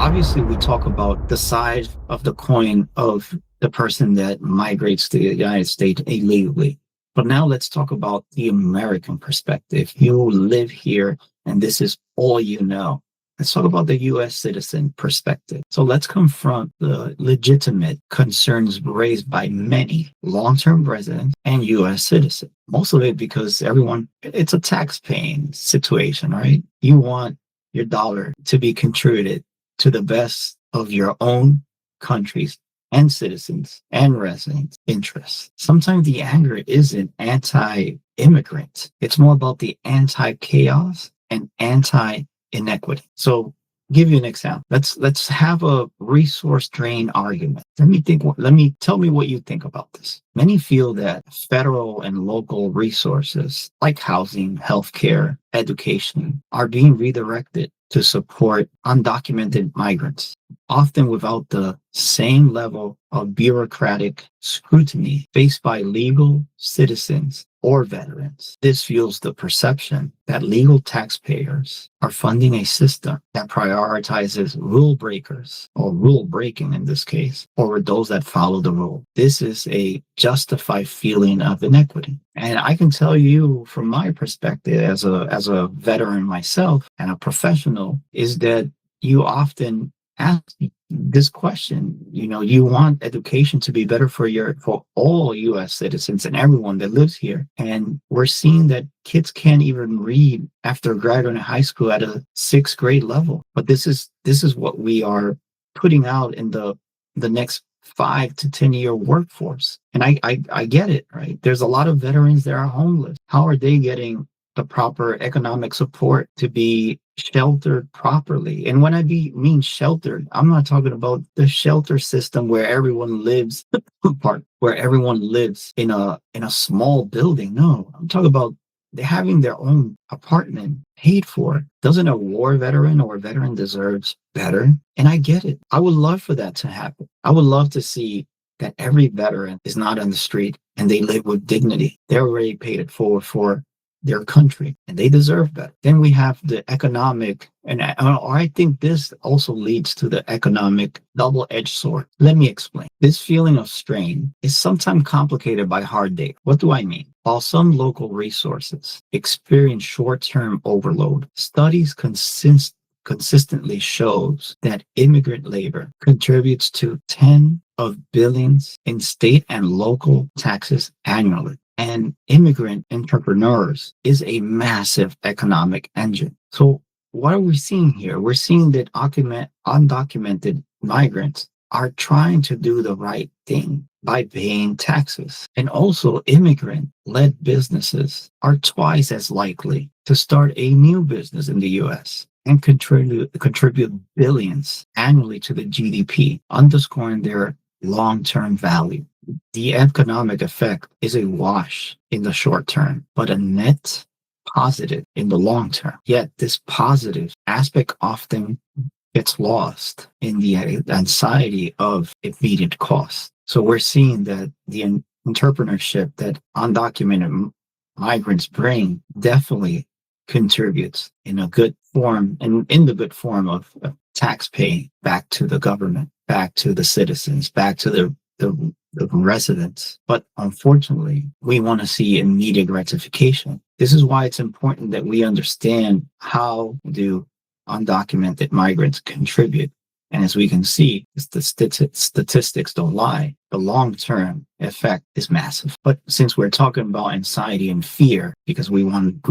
obviously we talk about the side of the coin of the person that migrates to the United States illegally. But now let's talk about the American perspective. You live here and this is all you know. Let's talk about the US citizen perspective. So let's confront the legitimate concerns raised by many long-term residents and US citizens. Most of it because it's a tax-paying situation, right? You want your dollar to be contributed to the best of your own countries and citizens and residents' interests. Sometimes the anger isn't anti-immigrant. It's more about the anti-chaos and anti-inequity. So give you an example. Let's have a resource drain argument. Tell me what you think about this. Many feel that federal and local resources like housing, healthcare, education are being redirected to support undocumented migrants, often without the same level of bureaucratic scrutiny faced by legal citizens or veterans. This fuels the perception that legal taxpayers are funding a system that prioritizes rule breakers, or rule breaking in this case, over those that follow the rule. This is a justified feeling of inequity. And I can tell you from my perspective as a veteran myself and a professional is that you often ask this question. You want education to be better for all US citizens and everyone that lives here. And we're seeing that kids can't even read after graduating high school at a 6th grade level. But this is what we are putting out in the next 5 to 10 year workforce. And I get it, right? There's a lot of veterans that are homeless. How are they getting the proper economic support to be sheltered properly? And when I mean sheltered, I'm not talking about the shelter system where everyone lives where everyone lives in a small building. No, I'm talking about they're having their own apartment paid for. Doesn't a war veteran or a veteran deserves better? And I get it. I would love for that to happen. I would love to see that every veteran is not on the street and they live with dignity. They're already paid it forward for their country and they deserve better. Then we have the economic, and I think this also leads to the economic double-edged sword. Let me explain. This feeling of strain is sometimes complicated by hard data. What do I mean? While some local resources experience short-term overload, studies consistently shows that immigrant labor contributes to 10 of billions in state and local taxes annually. And immigrant entrepreneurs is a massive economic engine. So what are we seeing here? We're seeing that undocumented migrants are trying to do the right thing by paying taxes. And also immigrant-led businesses are twice as likely to start a new business in the US and contribute billions annually to the GDP, underscoring their long-term value. The economic effect is a wash in the short term, but a net positive in the long term. Yet this positive aspect often gets lost in the anxiety of immediate costs. So we're seeing that the entrepreneurship that undocumented migrants bring definitely contributes in a good form, and in the good form of tax paying back to the government, back to the citizens, back to the residents. But unfortunately, we want to see immediate gratification. This is why it's important that we understand how do undocumented migrants contribute. And as we can see, the statistics don't lie. The long-term effect is massive. But since we're talking about anxiety and fear, because we want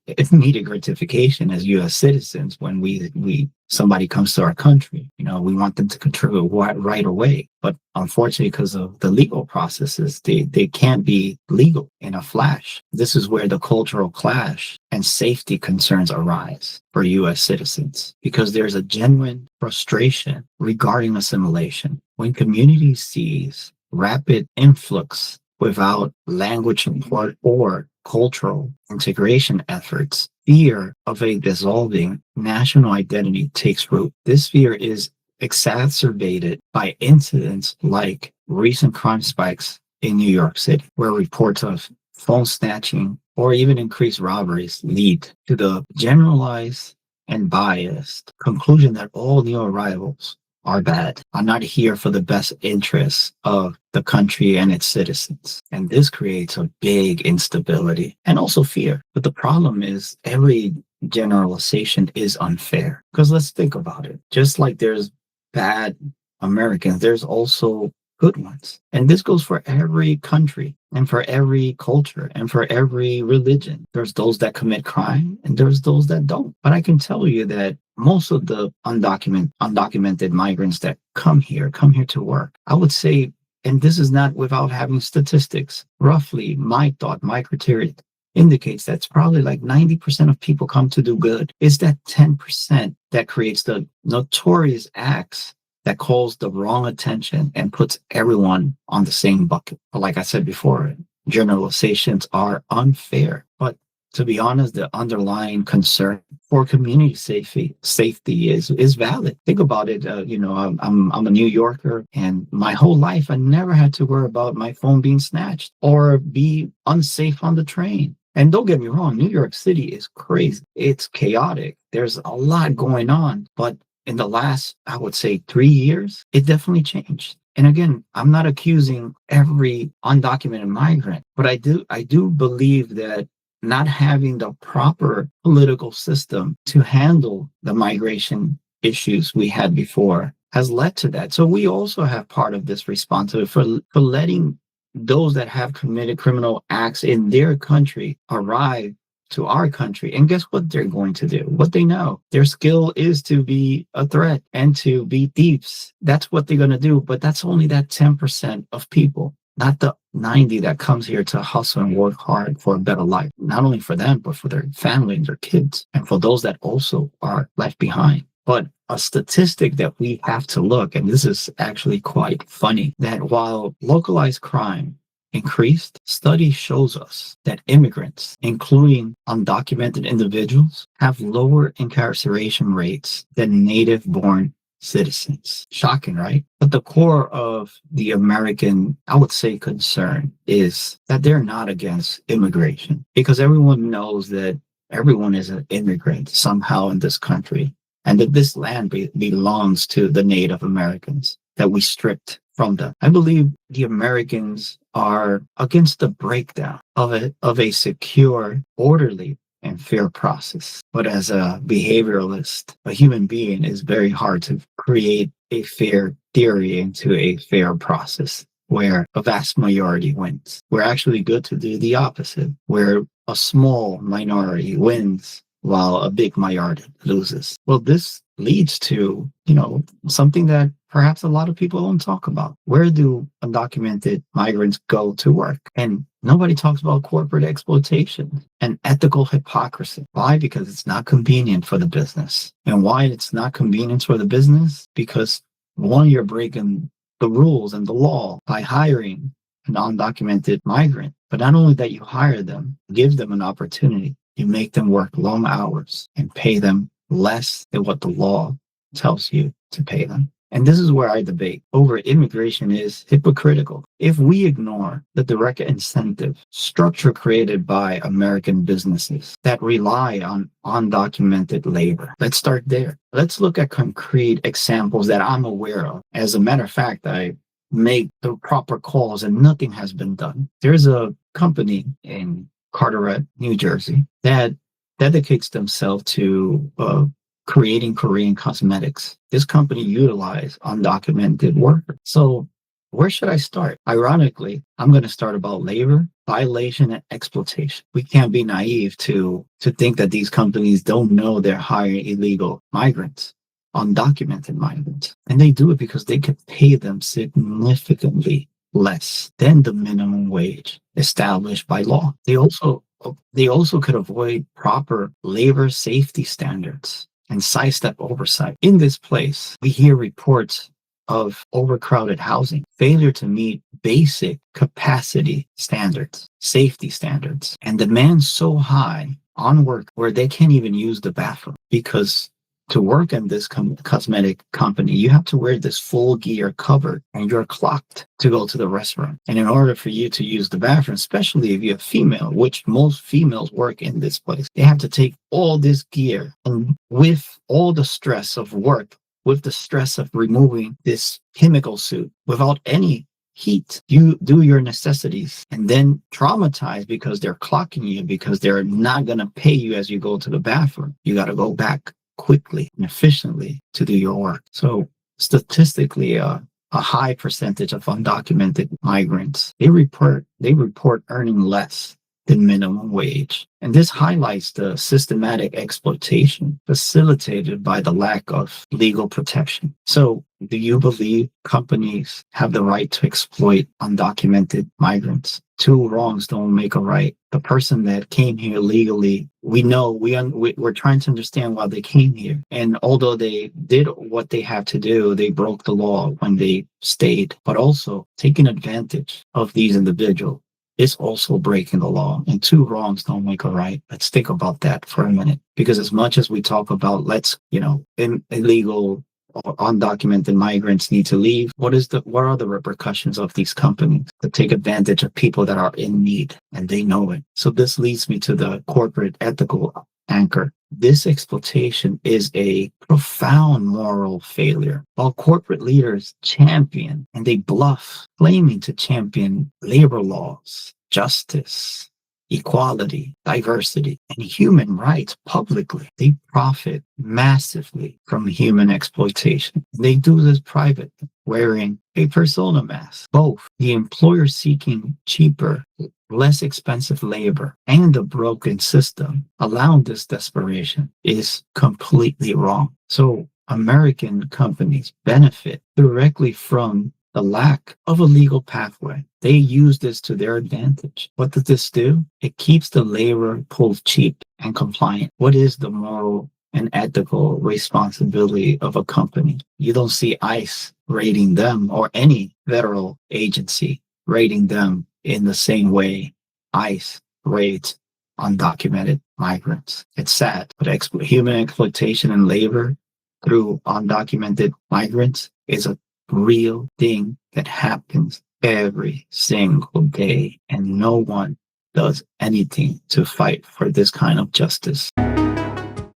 immediate gratification as U.S. citizens when somebody comes to our country, we want them to contribute right away. But unfortunately, because of the legal processes, they can't be legal in a flash. This is where the cultural clash and safety concerns arise for U.S. citizens, because there's a genuine frustration regarding assimilation. When communities sees rapid influx without language support or cultural integration efforts, fear of a dissolving national identity takes root. This fear is exacerbated by incidents like recent crime spikes in New York City, where reports of phone snatching or even increased robberies lead to the generalized and biased conclusion that all new arrivals are bad, are not here for the best interests of the country and its citizens. And this creates a big instability and also fear. But the problem is every generalization is unfair. Because let's think about it. Just like there's bad Americans, there's also good ones. And this goes for every country and for every culture and for every religion. There's those that commit crime and there's those that don't. But I can tell you that most of the undocumented migrants that come here to work, I would say, and this is not without having statistics, roughly my criteria indicates that's probably like 90% of people come to do good. It's that 10% that creates the notorious acts that calls the wrong attention and puts everyone on the same bucket. But like I said before, generalizations are unfair. But to be honest, the underlying concern for community safety is valid. Think about it. I'm a New Yorker, and my whole life I never had to worry about my phone being snatched or be unsafe on the train. And don't get me wrong, New York City is crazy. It's chaotic. There's a lot going on, but in the last, I would say 3 years, it definitely changed. And again, I'm not accusing every undocumented migrant, but I do believe that not having the proper political system to handle the migration issues we had before has led to that. So we also have part of this responsibility for letting those that have committed criminal acts in their country arrive to our country. And guess what they're going to do? What they know. Their skill is to be a threat and to be thieves. That's what they're going to do. But that's only that 10% of people, not the 90 that comes here to hustle and work hard for a better life, not only for them, but for their family and their kids, and for those that also are left behind. But a statistic that we have to look, and this is actually quite funny, that while localized crime increased, study shows us that immigrants, including undocumented individuals, have lower incarceration rates than native-born citizens. Shocking, right? But the core of the American, I would say, concern is that they're not against immigration, because everyone knows that everyone is an immigrant somehow in this country, and that this land belongs to the Native Americans that we stripped from them. I believe the Americans are against the breakdown of a secure, orderly, and fair process. But as a behavioralist, a human being, is very hard to create a fair theory into a fair process where a vast majority wins. We're actually good to do the opposite, where a small minority wins while a big minority loses. Well, this leads to, something that perhaps a lot of people don't talk about. Where do undocumented migrants go to work? And nobody talks about corporate exploitation and ethical hypocrisy. Why? Because it's not convenient for the business. And why it's not convenient for the business? Because one, you're breaking the rules and the law by hiring an undocumented migrant. But not only that, you hire them, give them an opportunity. You make them work long hours and pay them less than what the law tells you to pay them. And this is where I debate over immigration is hypocritical. If we ignore the direct incentive structure created by American businesses that rely on undocumented labor, let's start there. Let's look at concrete examples that I'm aware of. As a matter of fact, I make the proper calls and nothing has been done. There's a company in Carteret, New Jersey, that dedicates themselves to creating Korean cosmetics. This company utilizes undocumented workers. So where should I start? Ironically, I'm going to start about labor, violation, and exploitation. We can't be naive to think that these companies don't know they're hiring illegal migrants, undocumented migrants. And they do it because they can pay them significantly less than the minimum wage established by law. They also could avoid proper labor safety standards and sidestep oversight. In this place, we hear reports of overcrowded housing, failure to meet basic capacity standards, safety standards, and demands so high on work where they can't even use the bathroom because to work in this cosmetic company, you have to wear this full gear covered and you're clocked to go to the restaurant. And in order for you to use the bathroom, especially if you're female, which most females work in this place, they have to take all this gear, and with all the stress of work, with the stress of removing this chemical suit without any heat, you do your necessities and then traumatized because they're clocking you, because they're not going to pay you as you go to the bathroom. You got to go back quickly and efficiently to do your work. So statistically, a high percentage of undocumented migrants, they report earning less than minimum wage. And this highlights the systematic exploitation facilitated by the lack of legal protection. So do you believe companies have the right to exploit undocumented migrants? Two wrongs don't make a right. The person that came here legally, we're trying to understand why they came here. And although they did what they have to do, they broke the law when they stayed, but also taking advantage of these individuals is also breaking the law. And two wrongs don't make a right. Let's think about that for a minute. Because as much as we talk about illegal or undocumented migrants need to leave, what are the repercussions of these companies that take advantage of people that are in need and they know it? So this leads me to the corporate ethical anchor. This exploitation is a profound moral failure. While corporate leaders champion and they bluff, claiming to champion labor laws, justice, equality, diversity, and human rights publicly, they profit massively from human exploitation. They do this privately, wearing a persona mask. Both the employer seeking cheaper, less expensive labor and the broken system allowing this desperation is completely wrong. So American companies benefit directly from the lack of a legal pathway. They use this to their advantage. What does this do? It keeps the labor pool cheap and compliant. What is the moral and ethical responsibility of a company? You don't see ICE rating them or any federal agency rating them in the same way ICE rates undocumented migrants. It's sad, but human exploitation and labor through undocumented migrants is a real thing that happens every single day, and no one does anything to fight for this kind of justice.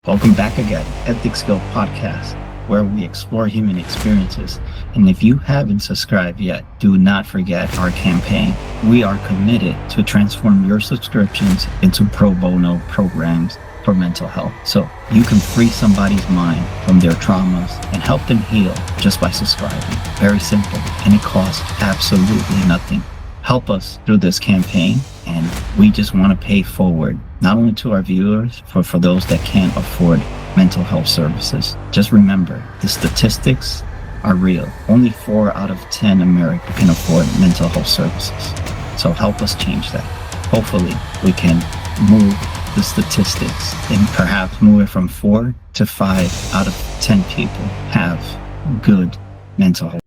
Welcome back again, Ethics Go Podcast, where we explore human experiences. And if you haven't subscribed yet, do not forget our campaign. We are committed to transform your subscriptions into pro bono programs for mental health. So you can free somebody's mind from their traumas and help them heal just by subscribing. Very simple, and it costs absolutely nothing. Help us through this campaign, and we just want to pay forward, not only to our viewers, but for those that can't afford mental health services. Just remember, the statistics are real. Only 4 out of 10 Americans can afford mental health services. So help us change that. Hopefully, we can move the statistics and perhaps move it from 4 to 5 out of 10 people have good mental health.